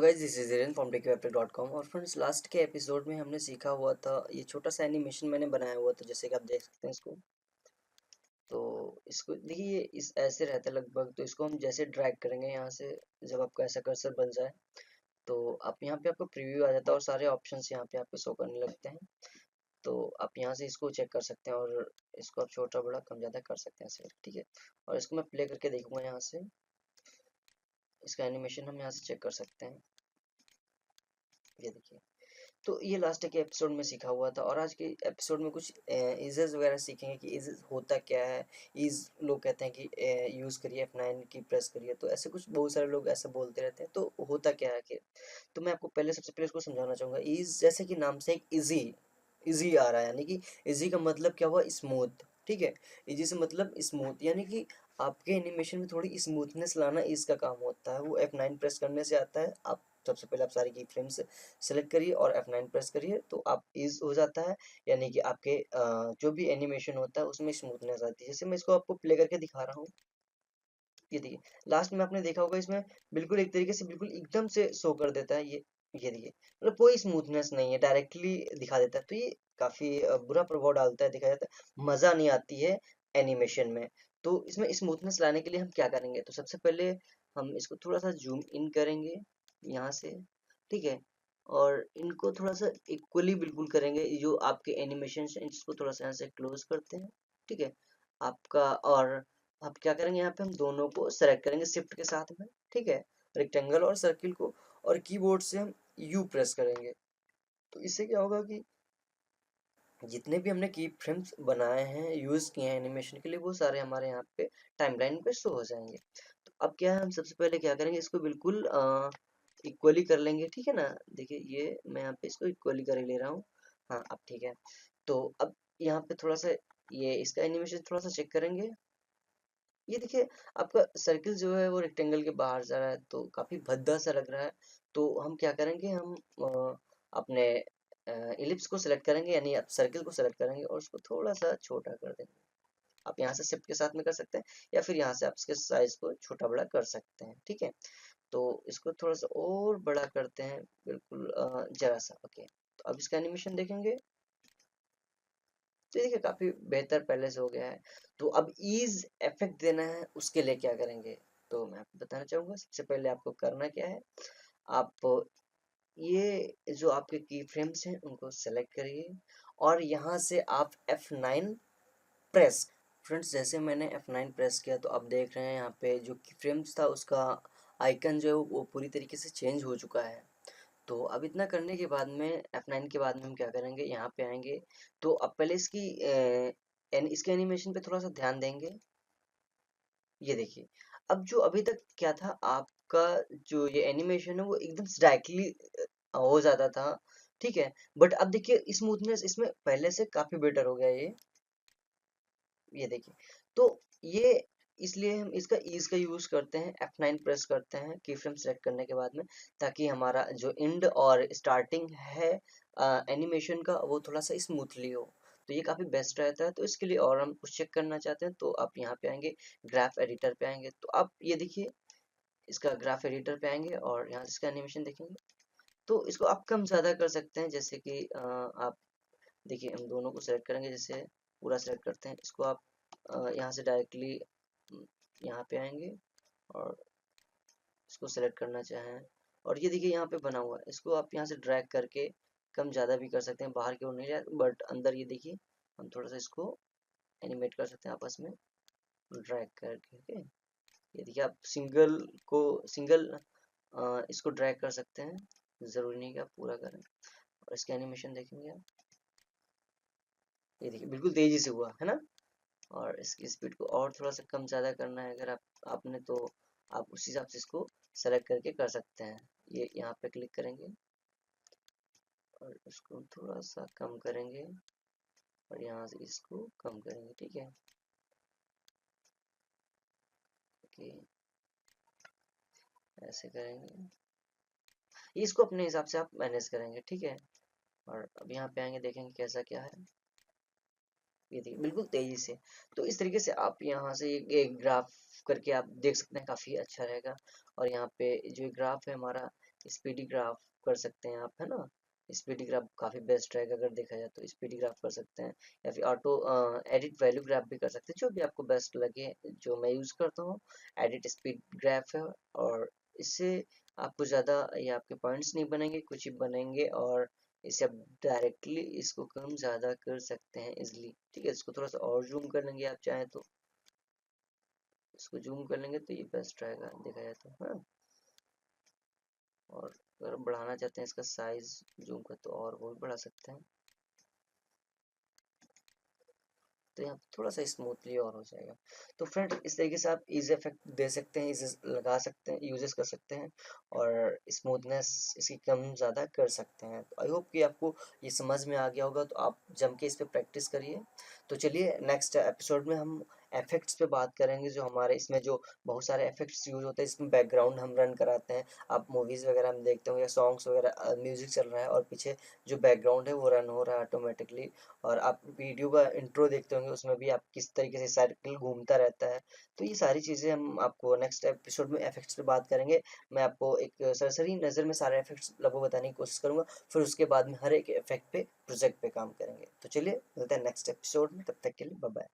Guys, this is Hiren from techwebtech.com। और friends, last के episode में हमने सीखा हुआ था, ये छोटा सा एनिमेशन मैंने बनाया हुआ था, जैसे कि आप देख सकते हैं इसको। तो इसको देखिए, ये इस ऐसे रहता है लगभग। तो इसको हम जैसे ड्रैग करेंगे यहाँ से, जब आपका ऐसा कर्सर बन जाए तो आप यहाँ पे आपको प्रीव्यू आ जाता है और सारे ऑप्शंस यहाँ पे आपको शो करने लगते हैं। तो आप यहाँ से इसको चेक कर सकते हैं और इसको आप छोटा बड़ा कम ज़्यादा कर सकते हैं ऐसे, ठीक है। और इसको मैं प्ले करके देखूंगा यहाँ से, इसका एनिमेशन हम यहाँ से चेक कर सकते हैं। ये देखिए, तो ये लास्ट के एपिसोड में सीखा हुआ था। और आज के एपिसोड में कुछ इजेस वगैरह सीखेंगे कि इज होता क्या है। इज लोग कहते हैं कि यूज़ करिए, F9 की प्रेस करिए, तो ऐसे कुछ बहुत सारे लोग ऐसे बोलते रहते हैं। तो होता क्या है कि, तो मैं आपको पहले सबसे पहले इसको समझाना चाहूँगा। इज जैसे कि नाम से एक इजी, इजी आ रहा है, यानी कि इजी का मतलब क्या हुआ, स्मूथ, ठीक है। इजी से मतलब स्मूथ, यानी कि आपके एनिमेशन में थोड़ी स्मूथनेस लाना इस का काम होता है। वो F9 प्रेस करने से आता है। आप सबसे पहले आप सारी की फ्रेम्स सेलेक्ट करिए और F9 प्रेस करिए, तो आप इज हो जाता है। यानी कि आपके जो भी एनिमेशन होता है उसमें स्मूथनेस आती है। जैसे मैं इसको आपको प्ले करके दिखा रहा हूँ। ये देखिए, लास्ट में आपने देखा होगा, इसमें बिल्कुल एक तरीके से बिल्कुल एकदम से शो कर देता है। ये देखिए, मतलब कोई स्मूथनेस नहीं है, डायरेक्टली दिखा देता है। तो ये काफी बुरा प्रभाव डालता है, दिखा जाता है, मजा नहीं आती है एनिमेशन में। तो इसमें स्मूथनेस लाने के लिए हम क्या करेंगे, तो सबसे पहले हम इसको थोड़ा सा जूम इन करेंगे यहाँ से, ठीक है। और इनको थोड़ा सा इक्वली बिल्कुल करेंगे, जो आपके एनिमेशन है इसको थोड़ा सा यहाँ से क्लोज करते हैं, ठीक है आपका। और अब क्या करेंगे, यहाँ पे हम दोनों को सेलेक्ट करेंगे शिफ्ट के साथ में, ठीक है, रेक्टेंगल और सर्किल को। और कीबोर्ड से हम यू प्रेस करेंगे। तो इससे क्या होगा कि जितने भी हमने की फ्रेम्स बनाए हैं, यूज किए हैं एनिमेशन के लिए, वो सारे हमारे यहाँ पे टाइमलाइन पे शो हो जाएंगे। तो अब क्या है, हम सबसे पहले क्या करेंगे, इसको बिल्कुल इक्वली कर लेंगे, ठीक है ना। देखिए, ये मैं यहाँ पे इसको इक्वली कर ही ले रहा हूँ। हाँ, अब ठीक है। तो अब यहाँ पे थोड़ा सा ये इसका एनिमेशन थोड़ा सा चेक करेंगे। ये देखिए, आपका सर्किल जो है वो रेक्टेंगल के बाहर जा रहा है, तो काफी भद्दा सा लग रहा है। तो हम क्या करेंगे, हम अपने इलिप्स को सिलेक्ट करेंगे, यानी आप सर्किल को सिलेक्ट करेंगे और उसको थोड़ा सा छोटा कर देंगे। आप यहाँ से शिफ्ट के साथ में कर सकते हैं, या फिर यहाँ से आप इसके साइज को छोटा बड़ा कर सकते हैं, ठीक है। तो इसको थोड़ा सा और बड़ा करते हैं, बिल्कुल जरा सा, ओके। तो अब इसका एनिमेशन देखेंगे, तो देखिए काफी बेहतर पहले से हो गया है। तो अब ईज इफेक्ट देना है, उसके लिए क्या करेंगे, तो मैं आपको बताना चाहूंगा। सबसे पहले आपको करना क्या है, आप ये जो आपके की फ्रेम्स हैं उनको सेलेक्ट करिए और यहाँ से आप F9 प्रेस। फ्रेंड्स, जैसे मैंने F9 प्रेस किया तो आप देख रहे हैं यहाँ पे जो की फ्रेम्स था उसका आइकन जो है वो पूरी तरीके से चेंज हो चुका है। तो अब इतना करने के बाद में F9 के बाद में हम क्या करेंगे, यहाँ पे आएंगे। तो अब पहले इसके एनिमेशन पे थोड़ा सा ध्यान देंगे। ये देखिए, अब जो अभी तक क्या था, आपका जो ये एनिमेशन है वो एकदम डायरेक्टली हो जाता था, ठीक है। बट अब देखिए, स्मूथनेस इसमें पहले से काफी बेटर हो गया ये देखिए। तो ये इसलिए हम इसका ईज का यूज करते हैं, F9 प्रेस करते हैं की फ्रेम सेलेक्ट करने के बाद में, ताकि हमारा जो एंड और स्टार्टिंग है एनिमेशन का वो थोड़ा सा स्मूथली हो। तो ये काफी बेस्ट रहता है। तो इसके लिए और हम कुछ चेक करना चाहते हैं, तो आप यहाँ पे आएंगे, ग्राफ एडिटर पे आएंगे, तो आप ये देखिए, इसका ग्राफ एडिटर पे आएंगे और यहाँ से इसका एनिमेशन देखेंगे। तो इसको आप कम ज्यादा कर सकते हैं, जैसे कि आप देखिए, हम दोनों को सेलेक्ट करेंगे, जैसे पूरा सेलेक्ट करते हैं इसको। आप यहाँ से डायरेक्टली यहाँ पे आएंगे और इसको सेलेक्ट करना चाहें, और ये देखिए यहाँ पे बना हुआ है, इसको आप यहाँ से ड्रैग करके कम ज़्यादा भी कर सकते हैं, बाहर की ओर नहीं जाए बट अंदर। ये देखिए, हम थोड़ा सा इसको एनिमेट कर सकते हैं आपस में ड्रैग करके, ओके। ये देखिए, आप सिंगल इसको ड्रैग कर सकते हैं, ज़रूरी नहीं कि आप पूरा करें। और इसका एनिमेशन देखेंगे आप, ये देखिए बिल्कुल तेज़ी से हुआ है ना। और इसकी स्पीड को और थोड़ा सा कम ज़्यादा करना है अगर आपने, तो आप उस हिसाब से इसको सेलेक्ट करके कर सकते हैं। ये यहाँ पे क्लिक करेंगे और इसको थोड़ा सा कम करेंगे और यहाँ से इसको कम करेंगे, ठीक है, ओके। ऐसे करेंगे, इसको अपने हिसाब से आप मैनेज करेंगे, ठीक है। और अब यहाँ पे आएंगे, देखेंगे कैसा क्या है। ये देखिए, बिल्कुल तेजी से। तो इस तरीके से आप यहाँ से एक ग्राफ करके आप देख सकते हैं, काफी अच्छा रहेगा। और यहाँ पे जो ग्राफ है हमारा, स्पीडी ग्राफ कर सकते हैं आप, है ना। स्पीडी ग्राफ काफ़ी बेस्ट रहेगा, अगर देखा जाए तो स्पीडी ग्राफ कर सकते हैं, या फिर ऑटो एडिट वैल्यू ग्राफ भी कर सकते हैं, जो भी आपको बेस्ट लगे। जो मैं यूज़ करता हूँ एडिट स्पीड ग्राफ है, और इससे आपको ज़्यादा ये आपके पॉइंट्स नहीं बनेंगे, कुछ ही बनेंगे, और इसे आप डायरेक्टली इसको कम ज़्यादा कर सकते हैं इजिली। ठीक है, इसको थोड़ा सा और जूम कर लेंगे आप चाहें तो, इसको जूम कर लेंगे तो ये बेस्ट रहेगा देखा जाए तो, हाँ। और अगर बढ़ाना चाहते हैं इसका साइज जूम का, तो और वो भी बढ़ा सकते हैं, तो यहाँ पे थोड़ा सा स्मूथली और हो जाएगा। तो फ्रेंड इस तरीके से आप इजी इफेक्ट दे सकते हैं, इसे लगा सकते हैं, यूजेस कर सकते हैं, और स्मूथनेस इसकी कम ज़्यादा कर सकते हैं। तो आई होप कि आपको ये समझ में आ गया होगा, तो आप जम के इस पर प्रैक्टिस करिए। तो चलिए नेक्स्ट एपिसोड में हम इफेक्ट्स पे बात करेंगे, जो हमारे इसमें जो बहुत सारे इफेक्ट्स यूज होते हैं, इसमें बैकग्राउंड हम रन कराते हैं। आप मूवीज़ वगैरह में देखते होंगे, सॉन्ग्स वगैरह म्यूजिक चल रहा है और पीछे जो बैकग्राउंड है वो रन हो रहा है ऑटोमेटिकली, और आप वीडियो का इंट्रो देखते होंगे, उसमें भी आप किस तरीके से सर्कल घूमता रहता है। तो ये सारी चीज़ें हम आपको नेक्स्ट एपिसोड में इफेक्ट्स पे बात करेंगे। मैं आपको एक सरसरी नज़र में सारे इफेक्ट्स लगभग बताने की कोशिश करूंगा, फिर उसके बाद में हर एक इफेक्ट पे प्रोजेक्ट पे काम करेंगे। तो चलिए मिलते हैं नेक्स्ट एपिसोड में, तब तक के लिए बाय बाय।